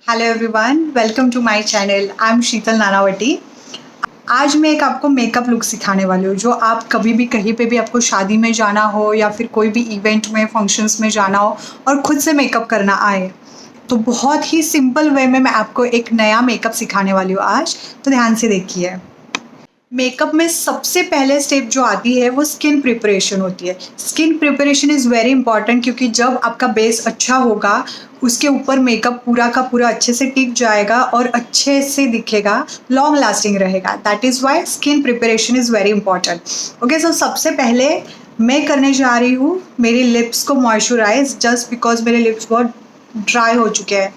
Hello everyone, welcome to my channel. I am Sheetal Nanavati. आज मैं एक आपको मेकअप लुक सिखाने वाली हूँ जो आप कभी भी कहीं पे भी आपको शादी में जाना हो या फिर कोई भी इवेंट में फंक्शंस में जाना हो और खुद से मेकअप करना आए तो बहुत ही सिंपल वे में मैं आपको एक नया मेकअप सिखाने वाली हूँ आज। तो ध्यान से देखिए। मेकअप में सबसे पहले स्टेप जो आती है वो स्किन प्रिपरेशन होती है। Skin preparation is very important क्योंकि जब आपका बेस अच्छा होगा उसके ऊपर मेकअप पूरा का पूरा अच्छे से टिक जाएगा और अच्छे से दिखेगा, लॉन्ग लास्टिंग रहेगा। That is why skin preparation is very important. Okay, so सबसे पहले मैं करने जा रही हूँ मेरी लिप्स को मॉइस्चराइज, जस्ट बिकॉज मेरे लिप्स बहुत ड्राई हो चुके हैं।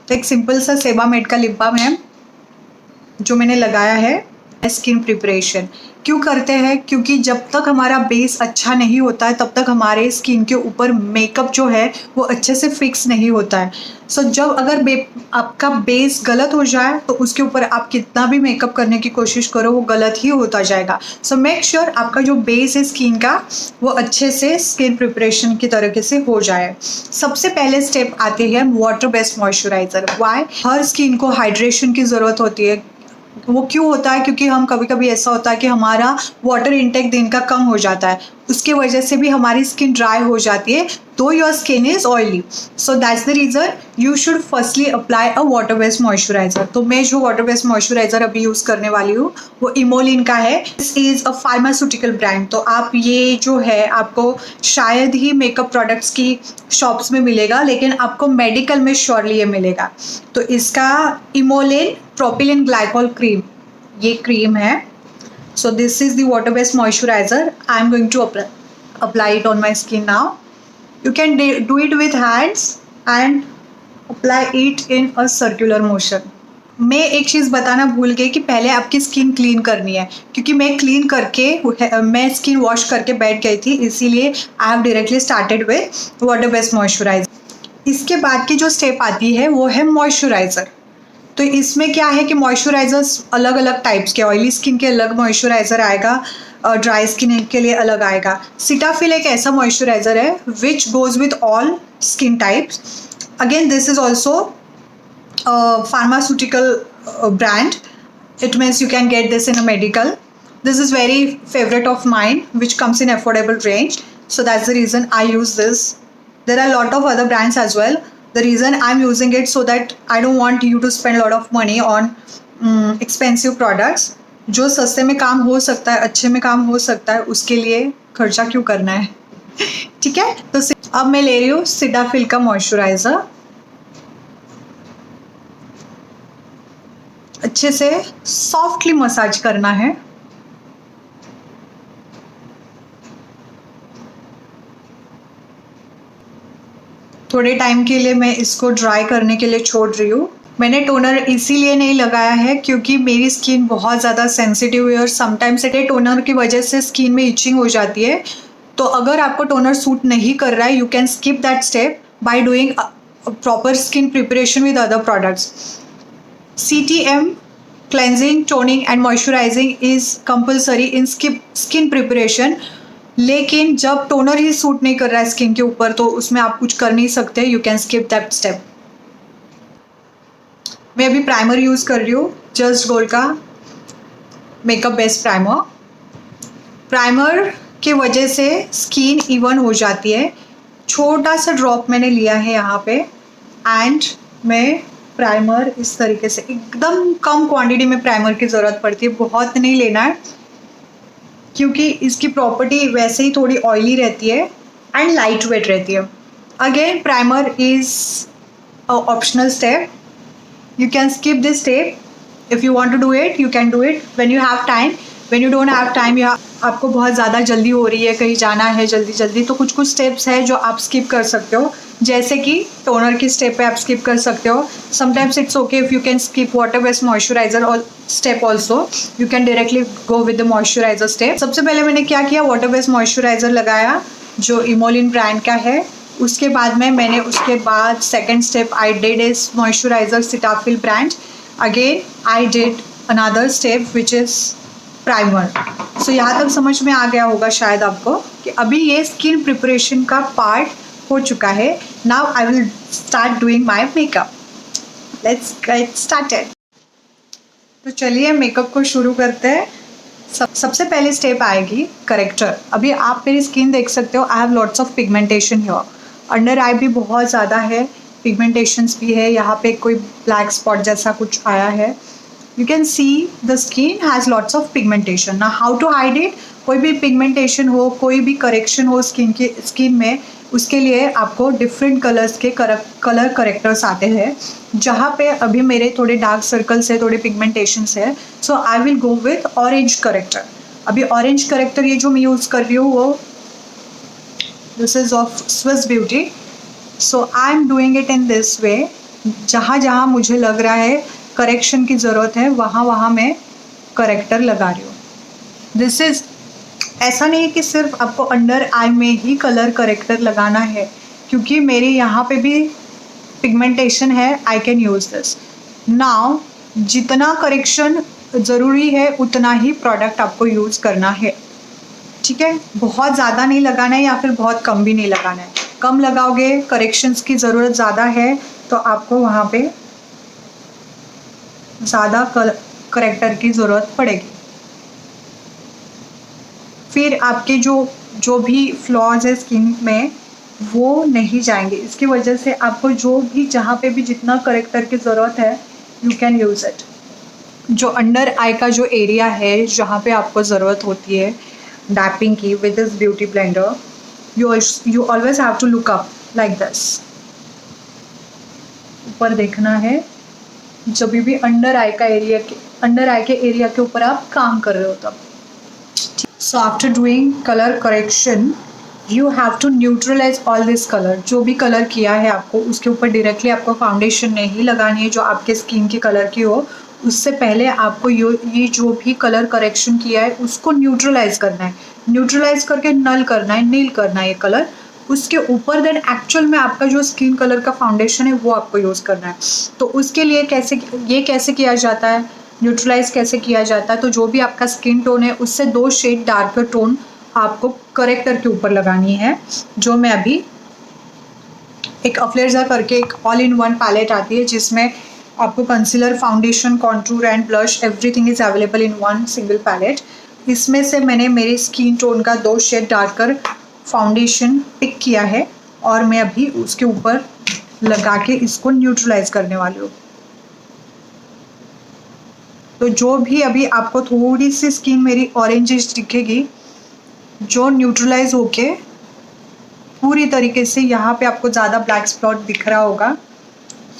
तो एक सिंपल सा सेबामेड का लिप बाम है जो मैंने लगाया है। स्किन प्रिपरेशन क्यों करते हैं? क्योंकि जब तक हमारा बेस अच्छा नहीं होता है तब तक हमारे स्किन के ऊपर मेकअप जो है वो अच्छे से फिक्स नहीं होता है। सो जब अगर आपका बेस गलत हो जाए तो उसके ऊपर आप कितना भी मेकअप करने की कोशिश करो वो गलत ही होता जाएगा। सो मेक श्योर आपका जो बेस है स्किन का वो अच्छे से स्किन प्रिपरेशन की तरीके से हो जाए। सबसे पहले स्टेप आते हैं वाटर बेस्ड मॉइस्चराइजर। वाई? हर स्किन को हाइड्रेशन की ज़रूरत होती है। वो क्यों होता है? क्योंकि हम कभी कभी ऐसा होता है कि हमारा वाटर इनटेक दिन का कम हो जाता है, उसके वजह से भी हमारी स्किन ड्राई हो जाती है तो your skin is oily. So that's the reason you should firstly apply a water based moisturiser. तो मैं जो वाटर बेस्ड मॉइस्चराइजर अभी यूज़ करने वाली हूँ वो इमोलिन का है। This is a pharmaceutical brand. तो आप ये जो है आपको शायद ही मेकअप प्रोडक्ट्स की शॉप्स में मिलेगा, लेकिन आपको मेडिकल में श्योरली ये मिलेगा। तो इसका इमोलिन प्रोपिलिन ग्लाइकोल क्रीम, ये क्रीम है। So this is the water based moisturiser. I am going to apply it on my skin now. You can do it with hands and apply it in a circular motion. मैं एक चीज़ बताना भूल गई कि पहले आपकी skin clean करनी है, क्योंकि मैं क्लीन करके मैं स्किन वॉश करके बैठ गई थी, इसीलिए I have directly started with water based moisturiser. इसके बाद की जो स्टेप आती है वो है मॉइस्चराइज़र। तो इसमें क्या है कि मॉइस्चराइजर्स अलग अलग टाइप्स के, ऑयली स्किन के अलग मॉइस्चराइजर आएगा और ड्राई स्किन के लिए अलग आएगा। सीटाफिल एक ऐसा मॉइस्चराइजर है which goes with all skin types. Again this is also pharmaceutical brand. It means you can get this in a medical. This is very favorite of mine which comes in affordable range, so that's the reason I use this. There are a lot of other brands as well. The reason I'm using it so that I don't want you to spend a lot of money on expensive products. जो सस्ते में काम हो सकता है, अच्छे में काम हो सकता है, उसके लिए खर्चा क्यों करना है? ठीक है। तो अब मैं ले रही हूँ सीटाफिल का मॉइस्चराइजर। अच्छे से सॉफ्टली मसाज करना है। थोड़े टाइम के लिए मैं इसको ड्राई करने के लिए छोड़ रही हूँ। मैंने टोनर इसीलिए नहीं लगाया है क्योंकि मेरी स्किन बहुत ज़्यादा सेंसिटिव है और समटाइम्स टोनर की वजह से स्किन में इचिंग हो जाती है। तो अगर आपको टोनर सूट नहीं कर रहा है, you can skip that step by doing proper skin preparation with other products. CTM cleansing, toning and moisturizing is compulsory in skin preparation. लेकिन जब टोनर ही सूट नहीं कर रहा है स्किन के ऊपर तो उसमें आप कुछ कर नहीं सकते, you can skip that step. मैं अभी प्राइमर यूज़ कर रही हूँ, जस्ट गोल्ड का मेकअप बेस्ड प्राइमर। प्राइमर के वजह से स्किन इवन हो जाती है। छोटा सा ड्रॉप मैंने लिया है यहाँ पे एंड मैं प्राइमर इस तरीके से, एकदम कम क्वांटिटी में प्राइमर की ज़रूरत पड़ती है, बहुत नहीं लेना है क्योंकि इसकी प्रॉपर्टी वैसे ही थोड़ी ऑयली रहती है एंड लाइट वेट रहती है। Again primer is a optional step, you can skip this step. If you want to do it you can do it when you have time. When you don't have time, आपको बहुत ज़्यादा जल्दी हो रही है, कहीं जाना है जल्दी जल्दी, तो कुछ कुछ स्टेप्स है जो आप स्किप कर सकते हो, जैसे कि टोनर की स्टेप पे आप स्किप कर सकते हो। Sometimes it's okay if you can skip water based moisturiser और step also, you can directly go with the moisturiser step. सबसे पहले मैंने क्या किया, वाटर बेस्ड मॉइस्चराइजर लगाया जो इमोलिन ब्रांड का है। उसके बाद में मैंने उसके बाद second step I did is moisturiser Cetaphil brand. Again I did another step which is primer. So यहाँ तक समझ में आ गया होगा शायद आपको कि अभी ये स्किन प्रिपरेशन का पार्ट हो चुका है। Now I will start doing my makeup. Let's get started. तो चलिए मेकअप को शुरू करते हैं। सबसे पहले स्टेप आएगी करेक्टर। अभी आप मेरी स्किन देख सकते हो, I have lots of pigmentation here. Under eye भी बहुत ज़्यादा है, पिगमेंटेशंस भी है, यहाँ पे कोई ब्लैक स्पॉट जैसा कुछ आया है। You can see the skin has lots of pigmentation. ना हाउ टू हाइड इट? कोई भी पिगमेंटेशन हो, कोई भी करेक्शन हो स्किन में, उसके लिए आपको डिफरेंट कलर्स के कलर करेक्टर्स आते हैं। जहाँ पे अभी मेरे थोड़े डार्क सर्कल्स है, थोड़े पिगमेंटेशंस है, so I will go with orange corrector. अभी ऑरेंज करेक्टर ये जो मैं यूज़ कर रही हूँ वो this is of Swiss beauty. So I am doing it in this way. जहाँ जहाँ मुझे लग रहा है करेक्शन की ज़रूरत है वहाँ वहाँ मैं करेक्टर लगा रही हूँ। दिस इज़, ऐसा नहीं है कि सिर्फ आपको अंडर आई में ही कलर करेक्टर लगाना है, क्योंकि मेरे यहाँ पे भी पिगमेंटेशन है, I can use this. Now जितना करेक्शन ज़रूरी है उतना ही प्रोडक्ट आपको यूज़ करना है, ठीक है? बहुत ज़्यादा नहीं लगाना है या फिर बहुत कम भी नहीं लगाना है। कम लगाओगे, करेक्शंस की ज़रूरत ज़्यादा है, तो आपको वहाँ पे ज़्यादा करेक्टर की ज़रूरत पड़ेगी। फिर आपके जो भी फ्लॉज है स्किन में वो नहीं जाएंगे। इसकी वजह से आपको जो भी जहाँ पे भी जितना करेक्टर की ज़रूरत है यू कैन यूज़ इट। जो अंडर आई का जो एरिया है जहाँ पे आपको ज़रूरत होती है डैपिंग की with this beauty blender, you always have to look up like this. ऊपर देखना है जब भी अंडर आई के एरिया के ऊपर आप काम कर रहे हो तब। So after doing color correction, you have to neutralize all this color। जो भी कलर किया है आपको उसके ऊपर डायरेक्टली आपको फाउंडेशन नहीं लगानी है जो आपके स्किन की कलर की हो। उससे पहले आपको ये जो भी कलर करेक्शन किया है उसको न्यूट्रलाइज करना है। न्यूट्रलाइज करके नील करना है ये कलर। उसके ऊपर देन एक्चुअल में आपका जो स्किन कलर का फाउंडेशन है वो आपको यूज़ करना है। तो उसके लिए कैसे किया जाता है, न्यूट्रलाइज कैसे किया जाता है? तो जो भी आपका स्किन टोन है उससे 2 शेड डार्कर टोन आपको करेक्टर के ऊपर लगानी है। जो मैं अभी एक अफ्लेर्जा करके एक ऑल इन वन पैलेट आती है जिसमें आपको concealer, foundation, contour and blush everything is available in one single palette. इसमें से मैंने मेरे स्किन टोन का 2 शेड डार्कर फाउंडेशन पिक किया है और मैं अभी उसके ऊपर लगा के इसको न्यूट्रलाइज करने वाली हूँ। तो जो भी अभी आपको थोड़ी सी स्किन मेरी ऑरेंजिश दिखेगी, जो न्यूट्रलाइज होके पूरी तरीके से यहाँ पे आपको ज़्यादा ब्लैक स्पॉट दिख रहा होगा,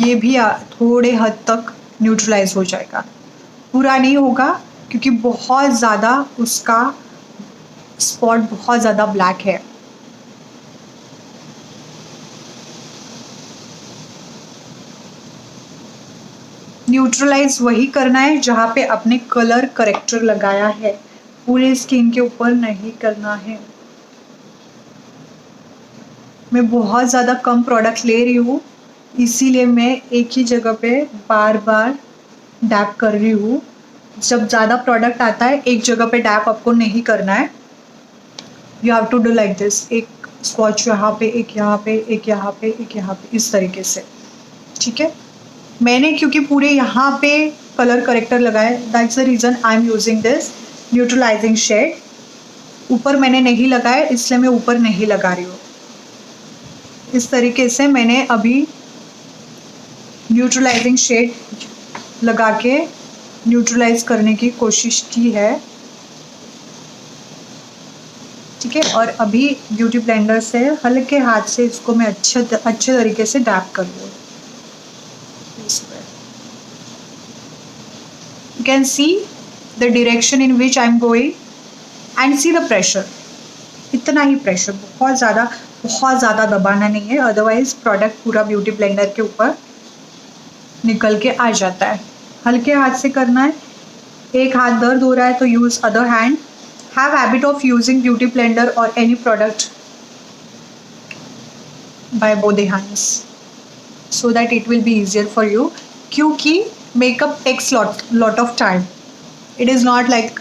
ये भी थोड़े हद तक न्यूट्रलाइज हो जाएगा। पूरा नहीं होगा क्योंकि बहुत ज़्यादा उसका स्पॉट बहुत ज़्यादा ब्लैक है। न्यूट्रलाइज वही करना है जहाँ पे आपने कलर करेक्टर लगाया है, पूरे स्किन के ऊपर नहीं करना है। मैं बहुत ज़्यादा कम प्रोडक्ट ले रही हूँ इसीलिए मैं एक ही जगह पे बार बार डैप कर रही हूँ। जब ज़्यादा प्रोडक्ट आता है एक जगह पे डैप आपको नहीं करना है। You have to do like this, एक स्वॉच यहाँ पे, एक यहाँ पे, एक यहाँ पे, एक यहाँ पे, इस तरीके से, ठीक है? मैंने क्योंकि पूरे यहाँ पे कलर करेक्टर लगाया, that's the reason I am using this neutralising shade. ऊपर मैंने नहीं लगाया इसलिए मैं ऊपर नहीं लगा रही हूँ। इस तरीके से मैंने अभी न्यूट्रलाइजिंग शेड लगा के न्यूट्रलाइज करने की कोशिश की है, ठीक है? और अभी ब्यूटी ब्लेंडर से हल्के हाथ से इसको मैं अच्छे तरीके से डैप कर लूँ। You can see the direction in which I am going and see the pressure। इतना ही प्रेशर, बहुत ज़्यादा दबाना नहीं है, अदरवाइज प्रोडक्ट पूरा ब्यूटी ब्लेंडर के ऊपर निकल के आ जाता है। हल्के हाथ से करना है। एक हाथ दर्द हो रहा है तो use other hand. Have habit of using beauty blender और any product by both the hands so that it will be easier for you, क्योंकि makeup takes lot of time. It is not like,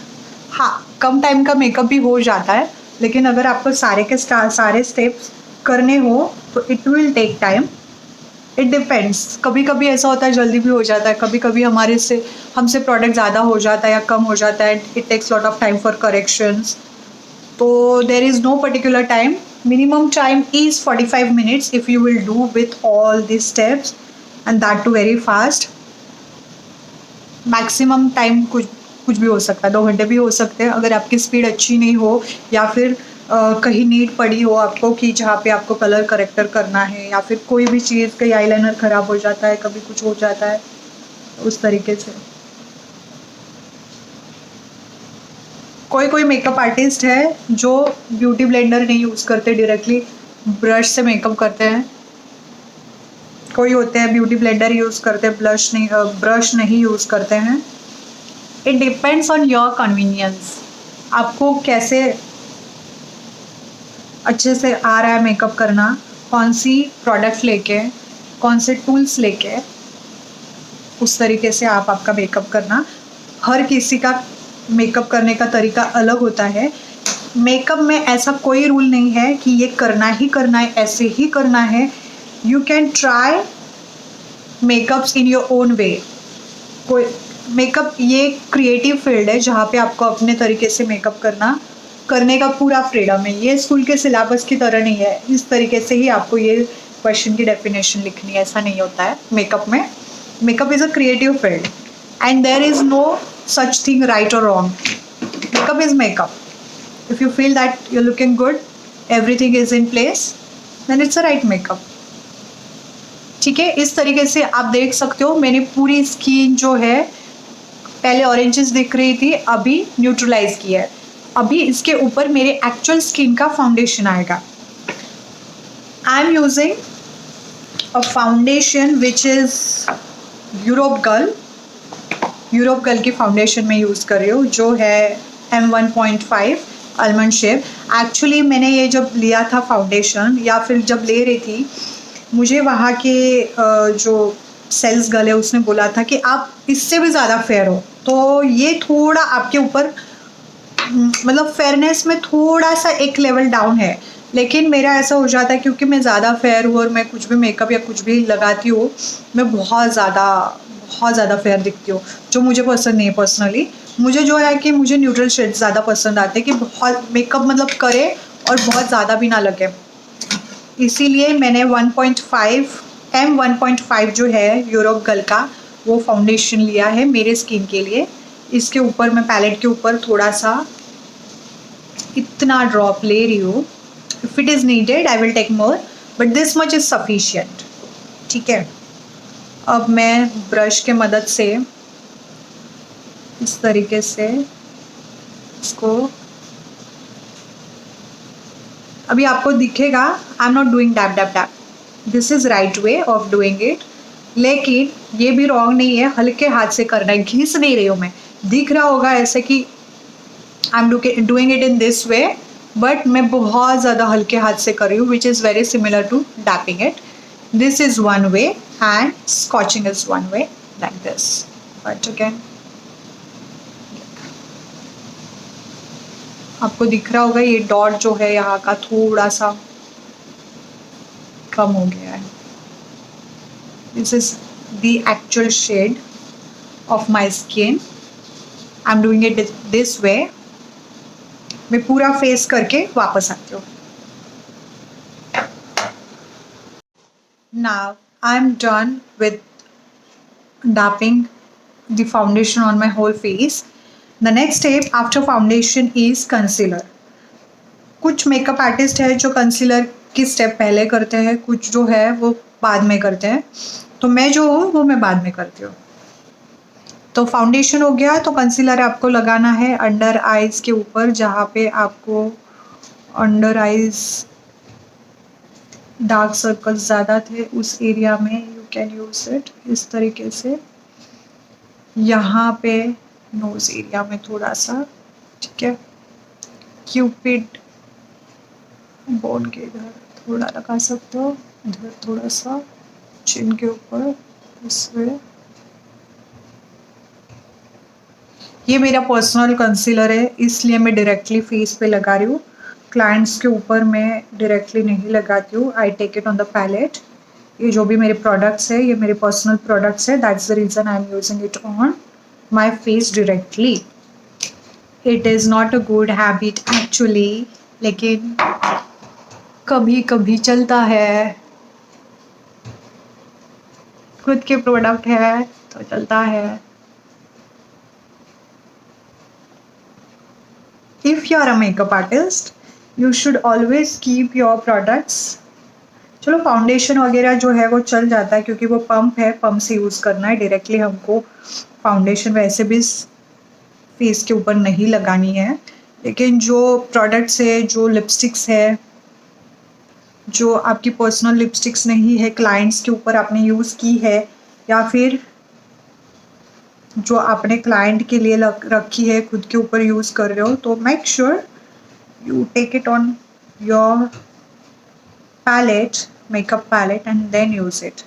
हाँ कम time का makeup भी हो जाता है, लेकिन अगर आपको सारे स्टेप्स करने हो तो it will take time. It depends, कभी कभी ऐसा होता है जल्दी भी हो जाता है, कभी कभी हमसे प्रोडक्ट ज़्यादा हो जाता है या कम हो जाता है, it takes lot of time for corrections. तो there is no particular time, minimum time is 45 minutes if you will do with all these steps, and that too very fast. Maximum time कुछ भी हो सकता है, 2 घंटे भी हो सकते हैं अगर आपकी स्पीड अच्छी नहीं हो, या फिर कहीं नीड पड़ी हो आपको कि जहाँ पे आपको कलर करेक्टर करना है, या फिर कोई भी चीज़, कहीं आईलाइनर ख़राब हो जाता है, कभी कुछ हो जाता है, उस तरीके से. कोई मेकअप आर्टिस्ट है जो ब्यूटी ब्लेंडर नहीं यूज़ करते, डायरेक्टली ब्रश से मेकअप करते हैं. कोई होते हैं ब्यूटी ब्लेंडर यूज़ करते हैं, ब्रश नहीं यूज़ करते हैं. It depends on your convenience, आपको कैसे अच्छे से आ रहा है मेकअप करना, कौन सी प्रोडक्ट लेके, कौन से टूल्स लेके, उस तरीके से आप आपका मेकअप करना. हर किसी का मेकअप करने का तरीका अलग होता है. मेकअप में ऐसा कोई रूल नहीं है कि ये करना ही करना है, ऐसे ही करना है. You can try makeups in your own way. कोई मेकअप ये क्रिएटिव फील्ड है जहाँ पे आपको अपने तरीके से मेकअप करने का पूरा फ्रीडम है. ये स्कूल के सिलेबस की तरह नहीं है, इस तरीके से ही आपको ये क्वेश्चन की डेफिनेशन लिखनी है, ऐसा नहीं होता है मेकअप में. Makeup is a creative field and there is no such thing right or wrong. Makeup is makeup. If you feel that you're looking good, everything is in place, then it's a right makeup. ठीक है, इस तरीके से आप देख सकते हो मैंने पूरी स्किन जो है पहले ऑरेंजेस दिख रही थी, अभी न्यूट्रलाइज किया है. अभी इसके ऊपर मेरे एक्चुअल स्किन का फाउंडेशन आएगा. आई am using a foundation which is Europe girl की फाउंडेशन में यूज़ कर रही हूँ, जो है M1.5 आलमंड शेप. एक्चुअली मैंने ये जब लिया था फाउंडेशन, या फिर जब ले रही थी, मुझे वहाँ के जो सेल्स गर्ल है उसने बोला था कि आप इससे भी ज़्यादा फेयर हो, तो ये थोड़ा आपके ऊपर मतलब फेयरनेस में थोड़ा सा एक लेवल डाउन है. लेकिन मेरा ऐसा हो जाता है क्योंकि मैं ज़्यादा फेयर हूँ और मैं कुछ भी मेकअप या कुछ भी लगाती हूँ, मैं बहुत ज़्यादा फेयर दिखती हूँ, जो मुझे पसंद नहीं है. पर्सनली मुझे जो है कि मुझे न्यूट्रल शेड ज़्यादा पसंद आते हैं, कि बहुत मेकअप मतलब करे और बहुत ज़्यादा भी ना लगे. इसीलिए मैंने 1.5 जो है यूरोप गर्ल का वो फाउंडेशन लिया है मेरे स्किन के लिए. इसके ऊपर मैं पैलेट के ऊपर थोड़ा सा इतना ड्रॉप ले रही हूँ. If it is needed I will take more, but this much is sufficient. ठीक है, अब मैं ब्रश के मदद से इस तरीके से इसको, अभी आपको दिखेगा I am not doing dab dab dab, this is right way of doing it. लेकिन ये भी रॉन्ग नहीं है, हल्के हाथ से करना है, घिस नहीं रही हूँ मैं. दिख रहा होगा ऐसे कि I am doing it in this way, but मैं बहुत ज़्यादा हल्के हाथ से कर रही हूँ, which is very similar to dabbing it. This is one way and scotching is one way, like this. But again, आपको दिख रहा होगा ये डॉट जो है यहाँ का थोड़ा सा कम हो गया है. This is the actual shade of my skin. I'm doing it this way. मैं पूरा फेस करके वापस आती हूँ. Now I'm done with dapping the foundation on my whole face. The next step after foundation is concealer. कुछ makeup artist है जो concealer की स्टेप पहले करते हैं, कुछ जो है वो बाद में करते हैं. तो मैं जो हूँ वो मैं बाद में करती हूँ. तो फाउंडेशन हो गया, तो कंसीलर आपको लगाना है अंडर आइज़ के ऊपर, जहाँ पे आपको अंडर आइज़ डार्क सर्कल्स ज़्यादा थे उस एरिया में यू कैन यूज़ इट. इस तरीके से यहाँ पे नोज़ एरिया में थोड़ा सा, ठीक है, क्यूपिड बोन के इधर थोड़ा लगा सकते हो, इधर थोड़ा सा चिन के ऊपर, इसमें. ये मेरा पर्सनल कंसीलर है, इसलिए मैं डायरेक्टली फेस पे लगा रही हूँ. क्लाइंट्स के ऊपर मैं डायरेक्टली नहीं लगाती हूँ, I take it on the palette. ये जो भी मेरे प्रोडक्ट्स है, ये मेरे पर्सनल प्रोडक्ट्स है, that's the reason I am using it on my face directly. It is not a good habit actually, लेकिन कभी कभी चलता है. खुद के प्रोडक्ट है तो चलता है. If you are a makeup artist, you should always keep your products. चलो फाउंडेशन वगैरह जो है वो चल जाता है क्योंकि वो पंप है, पंप से यूज़ करना है. डायरेक्टली हमको फाउंडेशन वैसे भी फेस के ऊपर नहीं लगानी है. लेकिन जो प्रोडक्ट्स है, जो लिपस्टिक्स है, जो आपकी पर्सनल लिपस्टिक्स नहीं है, क्लाइंट्स के ऊपर आपने यूज़ की है या फिर जो आपने क्लाइंट के लिए रखी है, खुद के ऊपर यूज़ कर रहे हो, तो make sure you take it on your palette, makeup palette, and then use it.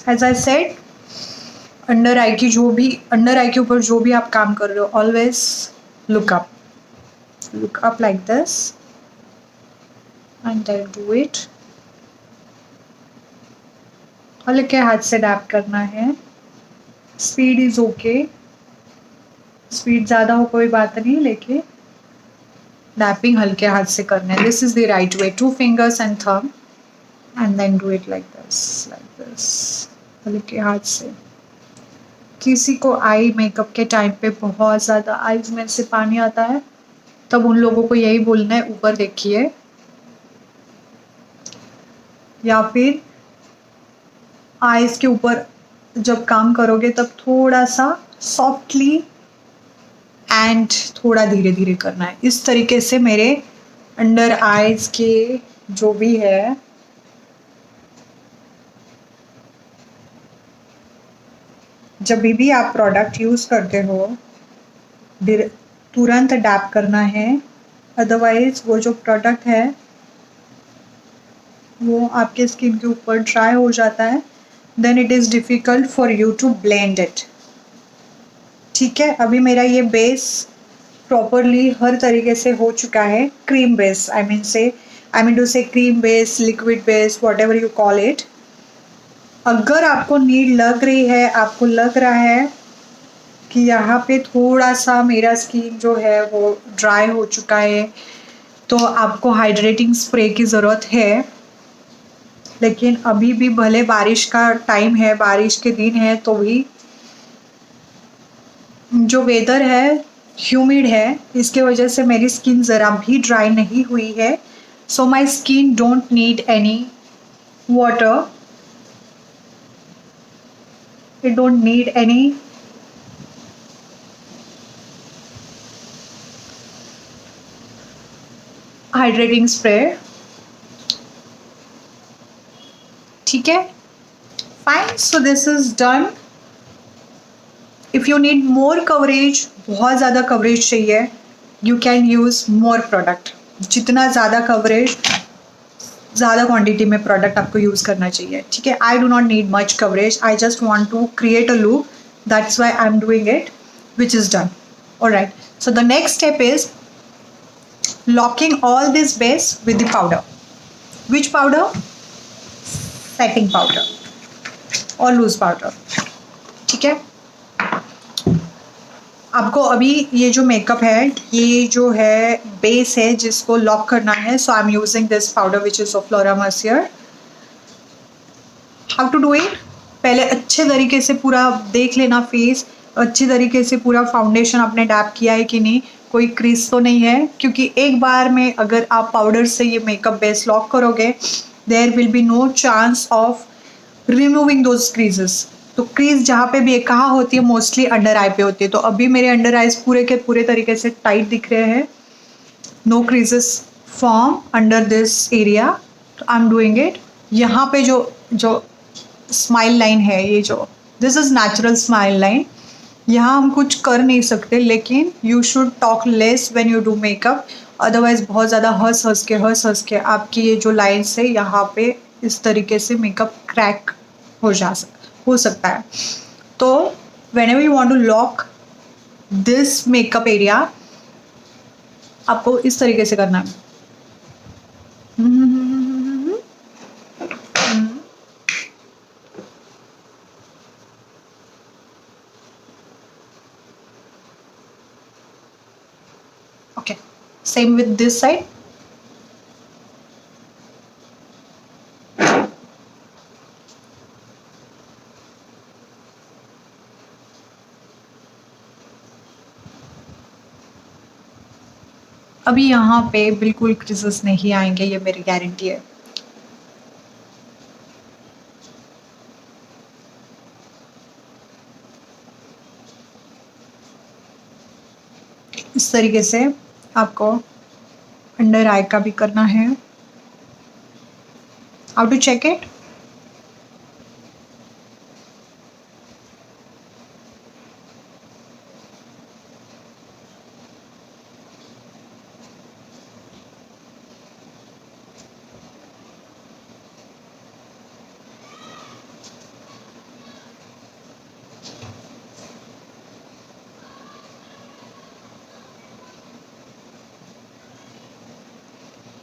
As I said, under eye के ऊपर जो भी आप काम कर रहे हो, always look up like this and then do it. हल्के हाथ से डैप करना है. स्पीड इज ओके, स्पीड ज़्यादा हो कोई बात नहीं, लेकिन डैपिंग हल्के हाथ से करना है. This is the right way. 2 fingers and thumb and then do it like this, हल्के हाथ से. किसी को आई मेकअप के टाइम पे बहुत ज़्यादा आईज में से पानी आता है, तब उन लोगों को यही बोलना है ऊपर देखिए, या फिर आईज के ऊपर जब काम करोगे तब थोड़ा सा सॉफ्टली एंड थोड़ा धीरे धीरे करना है. इस तरीके से मेरे अंडर आईज के जो भी है जब भी आप प्रोडक्ट यूज़ करते हो तुरंत डैप करना है. अदरवाइज वो जो प्रोडक्ट है वो आपके स्किन के ऊपर ड्राई हो जाता है. Then it is difficult for you to blend it. ठीक है, अभी मेरा ये बेस प्रॉपरली हर तरीके से हो चुका है. Cream base, I mean to say cream base, liquid base, whatever you call it. अगर आपको नीड लग रही है, आपको लग रहा है कि यहाँ पे थोड़ा सा मेरा स्किन जो है वो ड्राई हो चुका है, तो आपको हाइड्रेटिंग स्प्रे की ज़रूरत है. लेकिन अभी भी भले बारिश का टाइम है, बारिश के दिन है, तो भी जो वेदर है ह्यूमिड है, इसके वजह से मेरी स्किन ज़रा भी ड्राई नहीं हुई है. So my skin don't need any water, it don't need any hydrating spray. ठीक है, fine. So this is done. If you need more coverage, बहुत ज़्यादा कवरेज चाहिए, you can use more product. जितना ज़्यादा कवरेज, ज़्यादा क्वांटिटी में product आपको यूज़ करना चाहिए. ठीक है, I do not need much coverage, I just want to create a look, that's why I am doing it, which is done. Alright, so the next step is locking all this base with the powder. Which powder? Setting powder or loose powder. ठीक है, आपको अभी ये जो makeup है, ये जो है बेस है जिसको लॉक करना है. So I am using this powder which is of Laura Mercier. How to do it? पहले अच्छे तरीके से पूरा देख लेना फेस, अच्छी तरीके से पूरा फाउंडेशन आपने डैप किया है कि नहीं, कोई क्रीज तो नहीं है. क्योंकि एक बार में अगर आप पाउडर से ये मेकअप बेस लॉक करोगे, there will be no chance of removing those creases. तो क्रीज जहाँ पे भी है, कहाँ होती है? मोस्टली अंडर आई पे होती है. तो अभी मेरे अंडर आईज पूरे के पूरे तरीके से टाइट दिख रहे हैं. No creases form under this area. तो आई एम डूइंग इट. यहाँ पे जो स्माइल लाइन है, ये जो this is natural smile line, यहाँ हम कुछ कर नहीं सकते. लेकिन you should talk less when you do makeup, otherwise बहुत ज़्यादा हंस हंस के आपकी ये जो लाइन्स है यहाँ पे इस तरीके से मेकअप क्रैक हो सकता है. तो whenever you want to lock this makeup area आपको इस तरीके से करना है। Okay, same with this side. अभी यहाँ पे बिल्कुल क्रिसेस नहीं आएंगे, ये मेरी गारंटी है। इस तरीके से आपको अंडर आई का भी करना है। How to check it?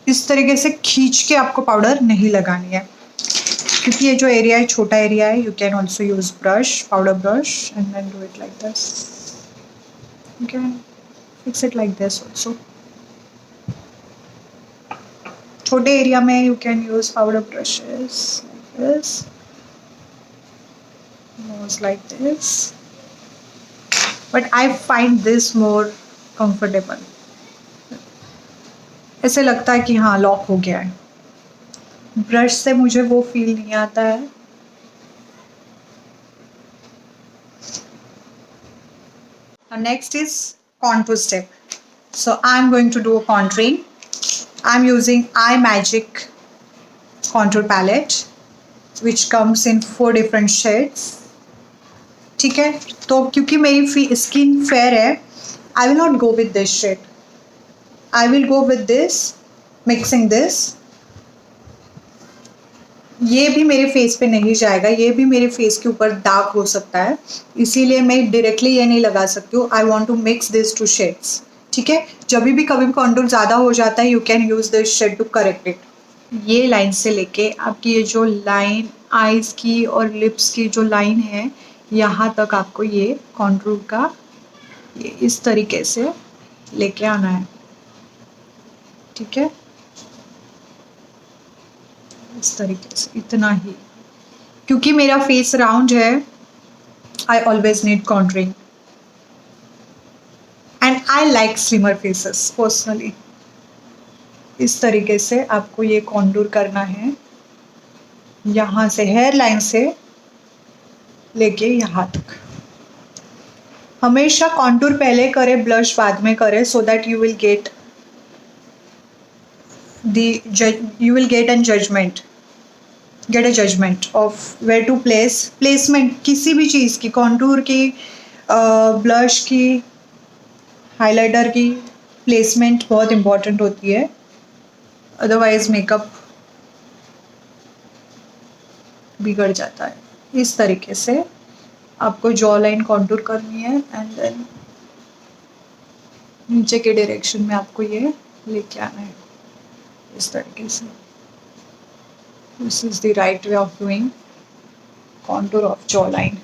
इस तरीके से खींच के आपको पाउडर नहीं लगानी है, क्योंकि ये जो एरिया है छोटा एरिया है। You can also use brush, powder brush, and then do it like this. You can fix it like this also. छोटे एरिया में you can use powder brushes like this, nose like this, but I find this more comfortable. ऐसे लगता है कि हाँ lock हो गया है। ब्रश से मुझे वो फील नहीं आता है। Next is contour step. So I'm going to do a contouring. I'm using Eye Magic contour palette which comes in 4 different shades. ठीक है, तो क्योंकि मेरी स्किन फेयर है, I will not go with this shade, I will go with this, mixing this. ये भी मेरे face पे नहीं जाएगा, ये भी मेरे फेस के ऊपर दाग हो सकता है, इसीलिए मैं डायरेक्टली ये नहीं लगा सकती हूँ। I want to mix this two shades. ठीक है, जब भी कभी कॉन्टूर ज़्यादा हो जाता है, you can use this shade to correct it. ये लाइन से लेके आपकी ये जो लाइन आईज की और लिप्स की जो लाइन है, यहाँ तक आपको ये कॉन्टूर का ये इस तरीके से लेके आना है। ठीक है, इस तरीके से, इतना ही। क्योंकि मेरा फेस राउंड है, I always need contouring and I like slimmer faces personally. इस तरीके से आपको ये कॉन्टूर करना है, यहाँ से हेयर लाइन से लेके यहाँ तक। हमेशा कॉन्टूर पहले करें, ब्लश बाद में करें, so that you will get get a judgement of where to placement किसी भी चीज़ की, कॉन्टूर की, ब्लश की, हाइलाइटर की प्लेसमेंट बहुत इम्पॉर्टेंट होती है, अदरवाइज मेकअप बिगड़ जाता है। इस तरीके से आपको जॉ लाइन कॉन्टूर करनी है एंड देन नीचे के डायरेक्शन में आपको ये लेके आना है इस तरीके से। This is the right way of doing contour of jaw line.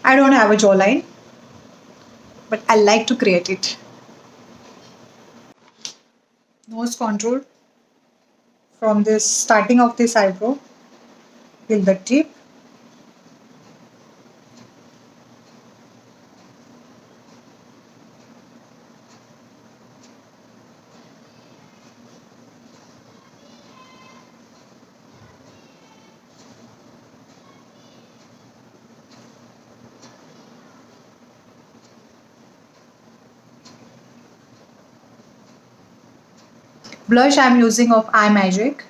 I don't have a jawline, but I like to create it. Nose contour from this starting of this eyebrow till the tip. Blush I am using of Eye Magic.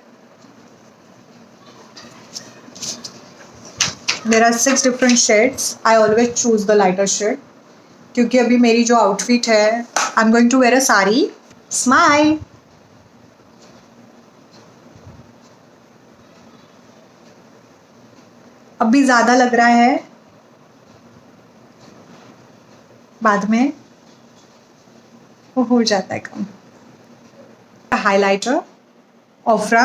There are 6 different shades. I always choose the lighter shade क्योंकि अभी मेरी जो outfit है, I am going to wear a sari. Smile. अभी ज़्यादा लग रहा है, बाद में वो हो जाता है कम। Highlighter Ofra,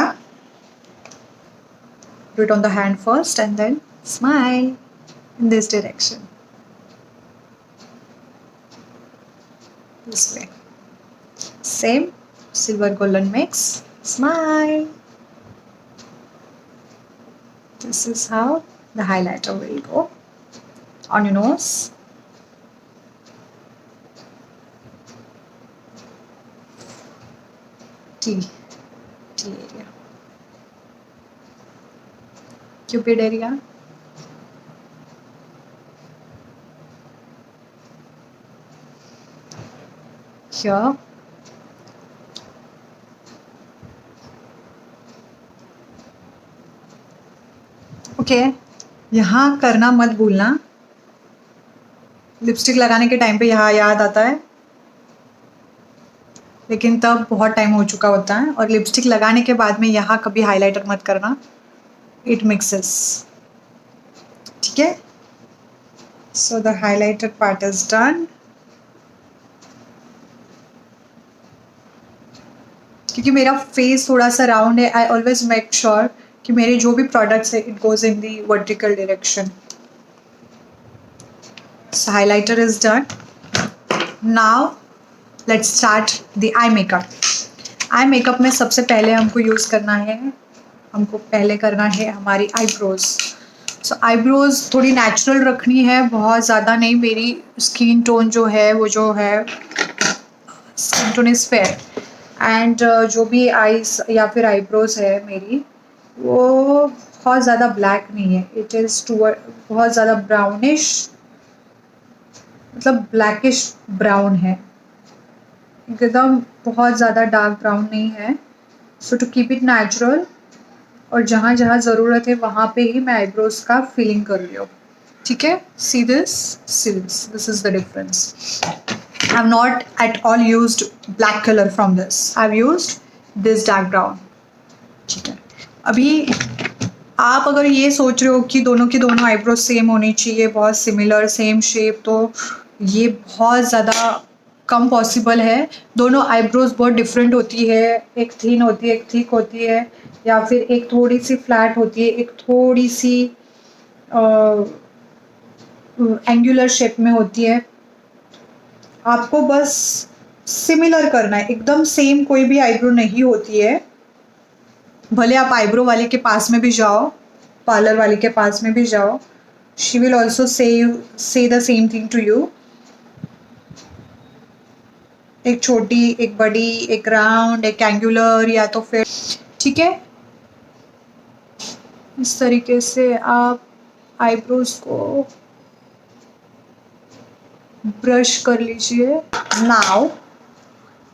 do it on the hand first and then smile in this direction. This way. Same silver golden mix. Smile. This is how the highlighter will go on your nose. T area. Cupid area. Here. Okay यहाँ करना मत भूलना, lipstick लगाने के time पे यहाँ याद आता है, लेकिन तब बहुत टाइम हो चुका होता है। और लिपस्टिक लगाने के बाद में यहाँ कभी हाइलाइटर मत करना, इट मिक्सेस। ठीक है, so the highlighter part is done. क्योंकि मेरा फेस थोड़ा सा राउंड है, आई ऑलवेज मेक श्योर कि मेरे जो भी प्रोडक्ट्स है it goes in the vertical direction. So highlighter is done. Now let's start the eye makeup. Eye makeup में सबसे पहले हमको यूज़ करना है, हमारी आईब्रोज। सो आईब्रोज थोड़ी नेचुरल रखनी है, बहुत ज़्यादा नहीं। मेरी स्किन टोन जो है skin tone is fair and जो भी आईज या फिर आईब्रोज है मेरी, वो बहुत ज़्यादा ब्लैक नहीं है, इट इज़ बहुत ज़्यादा ब्राउनिश, मतलब ब्लैकिश ब्राउन है, एकदम बहुत ज़्यादा डार्क ब्राउन नहीं है। सो टू कीप इट नेचुरल, और जहाँ जहाँ ज़रूरत है वहाँ पे ही मैं आईब्रोज का फिलिंग कर रही हूँ। ठीक है, see this is the difference. I have not at all used black colour from this, I have used this dark brown. ठीक है, अभी आप अगर ये सोच रहे हो कि दोनों की दोनों आईब्रोज सेम होनी चाहिए, बहुत सिमिलर सेम शेप, तो ये बहुत ज़्यादा कम पॉसिबल है। दोनों आईब्रोज बहुत डिफरेंट होती है, एक थिन होती है, एक थिक होती है, या फिर एक थोड़ी सी फ्लैट होती है, एक थोड़ी सी एंगुलर शेप में होती है। आपको बस सिमिलर करना है, एकदम सेम कोई भी आईब्रो नहीं होती है। भले आप आईब्रो वाले के पास में भी जाओ, पार्लर वाले के पास में भी जाओ, she will also say the same thing to you. एक छोटी, एक बड़ी, एक राउंड, एक एंगुलर, या तो फिर, ठीक है, इस तरीके से आप आईब्रोज को ब्रश कर लीजिए। Now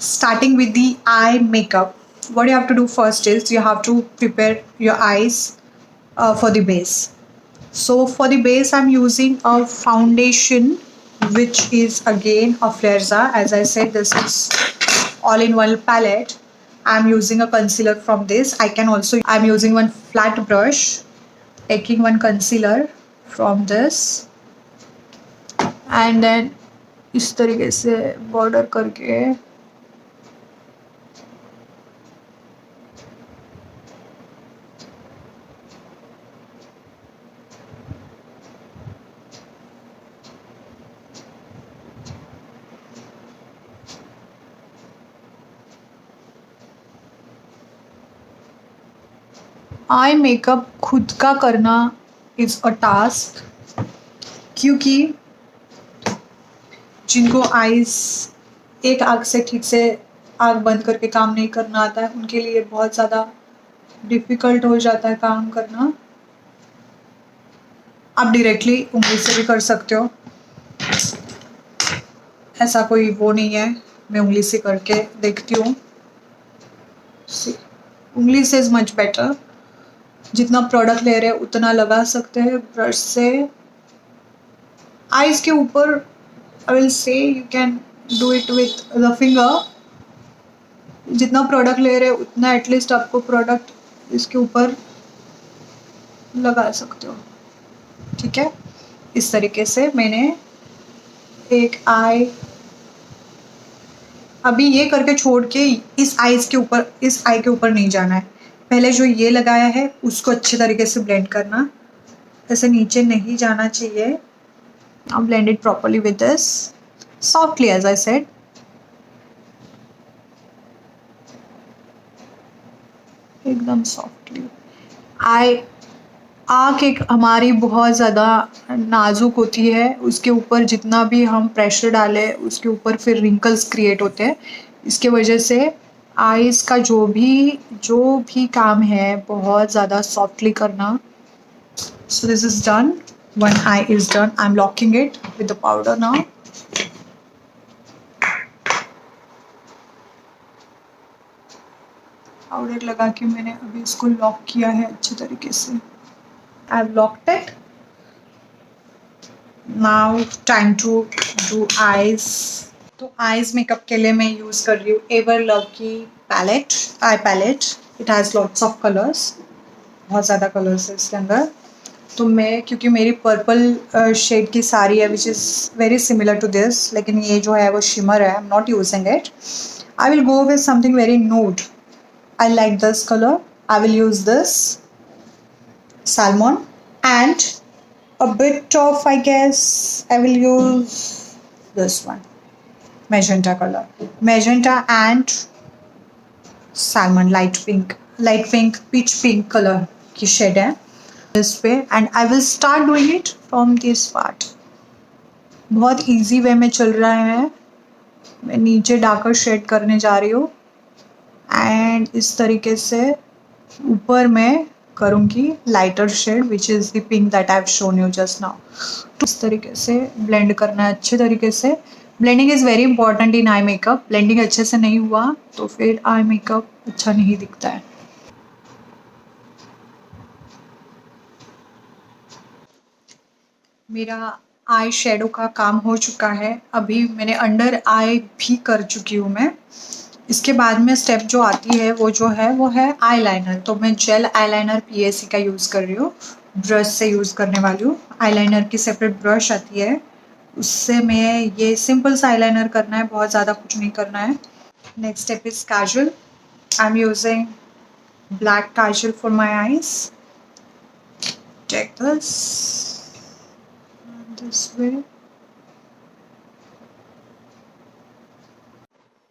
starting with the eye makeup, what you have to do first is you have to prepare your eyes for the base. So for the base I'm using a foundation which is again a Flerza. As I said, this is all in one palette. I'm using a concealer from this. I'm using one flat brush, taking one concealer from this, and then इस तरीके से border करके eye makeup खुद का करना is a task, क्योंकि जिनको eyes एक आँख से ठीक से आँख बंद करके काम नहीं करना आता है, उनके लिए बहुत ज़्यादा डिफ़िकल्ट हो जाता है काम करना। आप डायरेक्टली उंगली से भी कर सकते हो, ऐसा कोई वो नहीं है। मैं उंगली से करके देखती हूँ, उंगली से इज़ मच बेटर। जितना प्रोडक्ट ले रहे हैं उतना लगा सकते हैं ब्रश से। आईज के ऊपर I will say you can do it with the finger. जितना प्रोडक्ट ले रहे हैं उतना एटलीस्ट आपको प्रोडक्ट इसके ऊपर लगा सकते हो। ठीक है, इस तरीके से मैंने एक आई, अभी ये करके छोड़ के इस आईज के ऊपर, इस आई के ऊपर नहीं जाना है। पहले जो ये लगाया है उसको अच्छे तरीके से ब्लेंड करना, ऐसे नीचे नहीं जाना चाहिए। Now blend it properly with this, softly as I said. एकदम सॉफ्टली। आँख एक हमारी बहुत ज़्यादा नाजुक होती है, उसके ऊपर जितना भी हम प्रेशर डालें उसके ऊपर फिर रिंकल्स क्रिएट होते हैं। इसके वजह से आईज़ का जो भी काम है बहुत ज़्यादा सॉफ्टली करना। So this is done. One eye is done. I'm locking it with the powder now. Powder लगा के मैंने अभी इसको लॉक किया है अच्छे तरीके से। I've locked it. Now time to do eyes. तो eyes मेकअप के लिए मैं यूज़ कर रही हूँ एवरलव की palette, eye palette. It has lots of colours, बहुत ज़्यादा कलर्स है इसके अंदर। तो मैं, क्योंकि मेरी पर्पल शेड की साड़ी है which is very similar to this, लेकिन ये जो है वो शिमर है, I am not using it. I will go with something very nude. I like this colour, I will use this salmon and a bit of, I guess I will use this one, magenta color, magenta and salmon, light pink, peach pink color की shade है this way, and I will start doing it from this part. बहुत easy वे में चल रहा है। मैं नीचे darker shade करने जा रही हूँ एंड इस तरीके से ऊपर मैं करूँगी lighter shade which is the pink that I have shown you just now. इस तरीके से ब्लेंड करना है अच्छे तरीके से। Blending is very important in eye makeup. Blending अच्छे से नहीं हुआ तो फिर आई मेकअप अच्छा नहीं दिखता है। मेरा आई शेडो का काम हो चुका है। अभी मैंने अंडर आई भी कर चुकी हूँ मैं। इसके बाद में स्टेप जो आती है वो है आईलाइनर। तो मैं जेल आईलाइनर पीएसी का यूज़ कर रही हूँ, ब्रश से यूज़ करने वाली हूँ। आईलाइनर की सेपरेट ब्रश आती है, उससे मैं ये सिंपल सा आईलाइनर करना है, बहुत ज़्यादा कुछ नहीं करना है। Next step is kajal. I am using black kajal for my eyes. Take this way.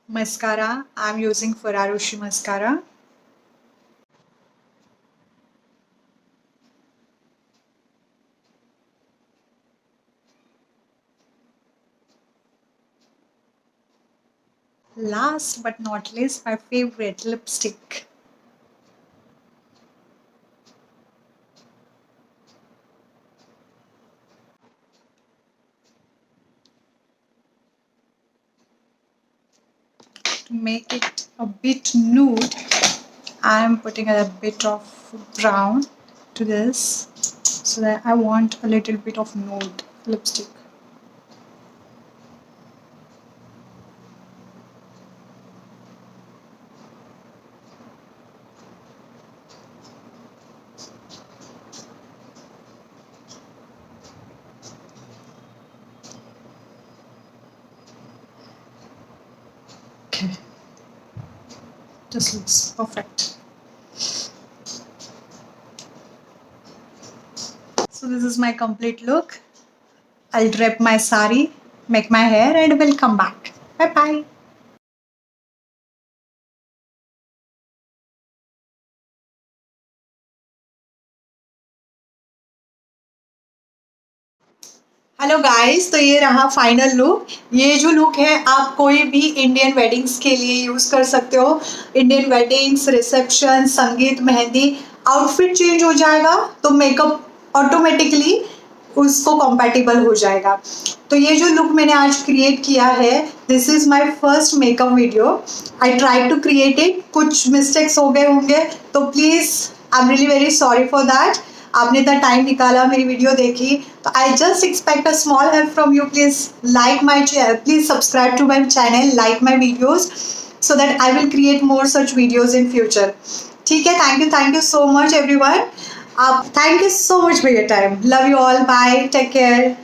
Mascara, I'm using Ferrero Rocher mascara. Last but not least, my favorite lipstick. To make it a bit nude, I am putting a bit of brown to this, so that I want a little bit of nude lipstick. Okay, this looks perfect. So this is my complete look. I'll drape my sari, make my hair, and we'll come back. Bye bye. Hello guys, तो ये रहा final look. ये जो look है आप कोई भी Indian weddings के लिए यूज़ कर सकते हो। इंडियन वेडिंग्स, रिसेप्शन, संगीत, मेहंदी, आउटफिट चेंज हो जाएगा तो मेकअप ऑटोमेटिकली उसको कॉम्पैटिबल हो जाएगा। तो ये जो लुक मैंने आज क्रिएट किया है, this is my first makeup video. I try to create it, कुछ मिस्टेक्स हो गए होंगे तो please I am really very sorry for that. आपने इतना टाइम निकाला, मेरी वीडियो देखी, तो I just expect a small help from you. Please like my please subscribe to my channel, like my videos, so that I will create more such videos in future. ठीक है, thank you so much everyone. आप thank you so much for your time, love you all, bye, take care.